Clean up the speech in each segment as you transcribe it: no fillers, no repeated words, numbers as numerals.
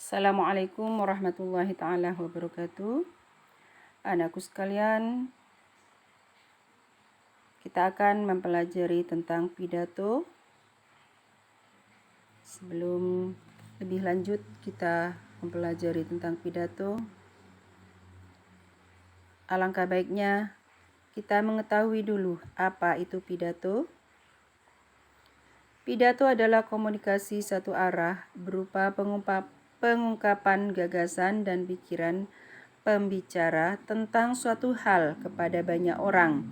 Assalamualaikum warahmatullahi ta'ala wabarakatuh. Anakku sekalian, kita akan mempelajari tentang pidato. Sebelum lebih lanjut kita mempelajari tentang pidato, alangkah baiknya kita mengetahui dulu apa itu pidato. Pidato adalah komunikasi satu arah berupa pengungkapan gagasan dan pikiran pembicara tentang suatu hal kepada banyak orang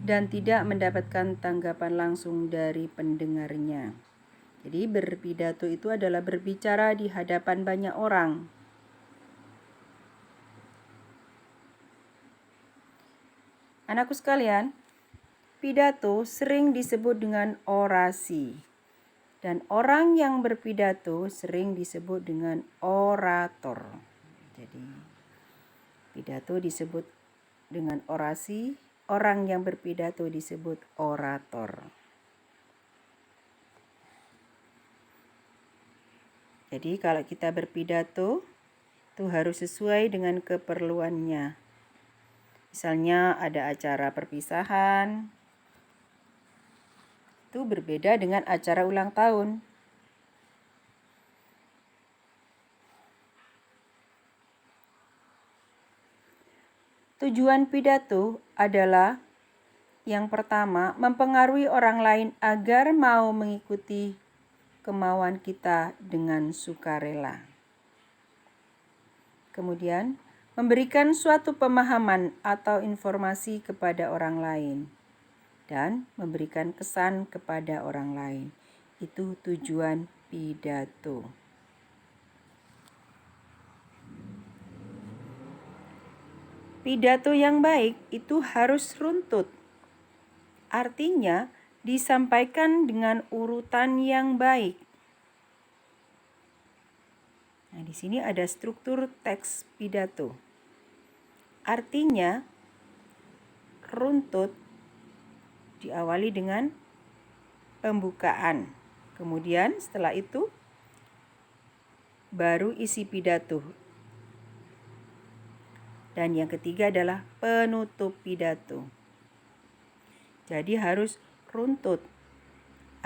dan tidak mendapatkan tanggapan langsung dari pendengarnya. Jadi berpidato itu adalah berbicara di hadapan banyak orang. Anakku sekalian, pidato sering disebut dengan orasi. Dan orang yang berpidato sering disebut dengan orator. Jadi pidato disebut dengan orasi, orang yang berpidato disebut orator. Jadi kalau kita berpidato itu harus sesuai dengan keperluannya. Misalnya ada acara perpisahan, itu berbeda dengan acara ulang tahun. Tujuan pidato adalah yang pertama, mempengaruhi orang lain agar mau mengikuti kemauan kita dengan sukarela. Kemudian, memberikan suatu pemahaman atau informasi kepada orang lain dan memberikan kesan kepada orang lain. Itu tujuan pidato. Pidato yang baik itu harus runtut. Artinya, disampaikan dengan urutan yang baik. Nah, di sini ada struktur teks pidato. Artinya, runtut diawali dengan pembukaan. Kemudian setelah itu baru isi pidato. Dan yang ketiga adalah penutup pidato. Jadi harus runtut.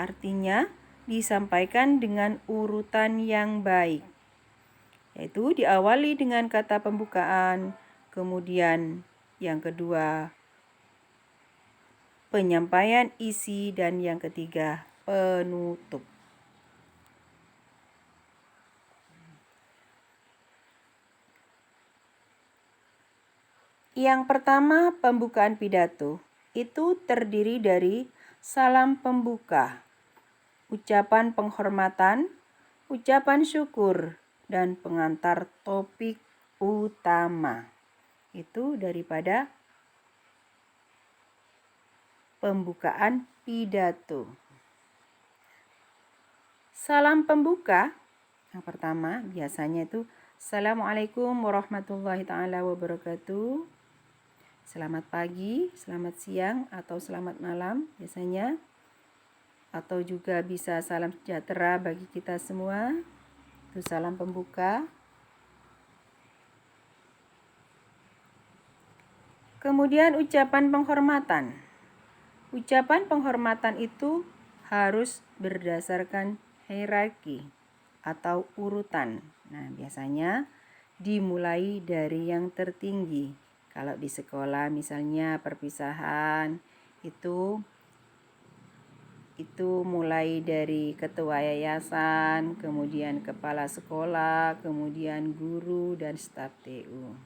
Artinya disampaikan dengan urutan yang baik. Yaitu diawali dengan kata pembukaan, kemudian yang kedua penyampaian isi, dan yang ketiga penutup. Yang pertama, pembukaan pidato itu terdiri dari salam pembuka, ucapan penghormatan, ucapan syukur, dan pengantar topik utama. Itu daripada pembukaan pidato. Salam pembuka yang pertama biasanya itu Assalamualaikum warahmatullahi ta'ala wabarakatuh. Selamat pagi, selamat siang, atau selamat malam biasanya. Atau juga bisa salam sejahtera bagi kita semua. Itu salam pembuka. Kemudian ucapan penghormatan. Ucapan penghormatan itu harus berdasarkan hierarki atau urutan. Nah, biasanya dimulai dari yang tertinggi. Kalau di sekolah misalnya perpisahan itu mulai dari ketua yayasan, kemudian kepala sekolah, kemudian guru dan staf TU.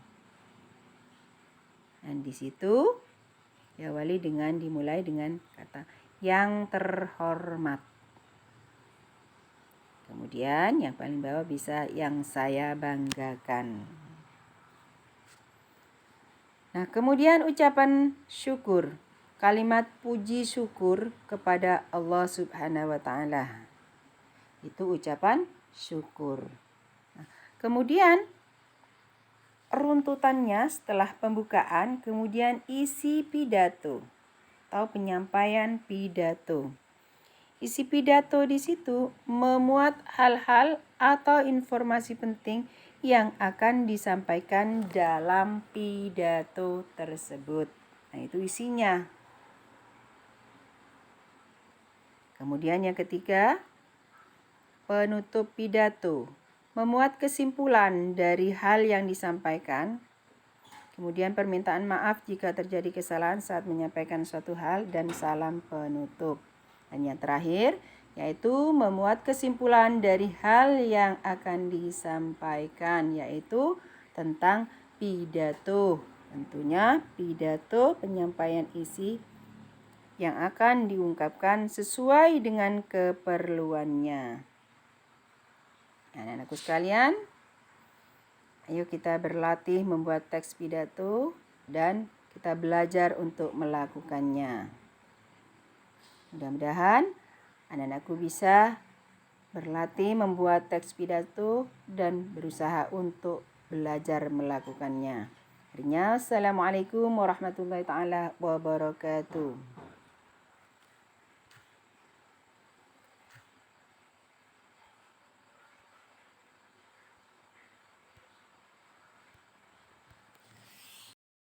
Dan di situ dimulai dengan kata yang terhormat. Kemudian yang paling bawah bisa yang saya banggakan. Nah, kemudian ucapan syukur. Kalimat puji syukur kepada Allah Subhanahu wa ta'ala. Itu ucapan syukur. Nah, kemudian runtutannya setelah pembukaan, kemudian isi pidato atau penyampaian pidato. Isi pidato di situ memuat hal-hal atau informasi penting yang akan disampaikan dalam pidato tersebut. Nah, itu isinya. Kemudian yang ketiga, penutup pidato. Memuat kesimpulan dari hal yang disampaikan. Kemudian permintaan maaf jika terjadi kesalahan saat menyampaikan suatu hal dan salam penutup. Dan yang terakhir, yaitu memuat kesimpulan dari hal yang akan disampaikan, yaitu tentang pidato. Tentunya pidato penyampaian isi yang akan diungkapkan sesuai dengan keperluannya. Anak-anakku sekalian, ayo kita berlatih membuat teks pidato dan kita belajar untuk melakukannya. Mudah-mudahan anak-anakku bisa berlatih membuat teks pidato dan berusaha untuk belajar melakukannya. Akhirnya, Assalamualaikum warahmatullahi wabarakatuh.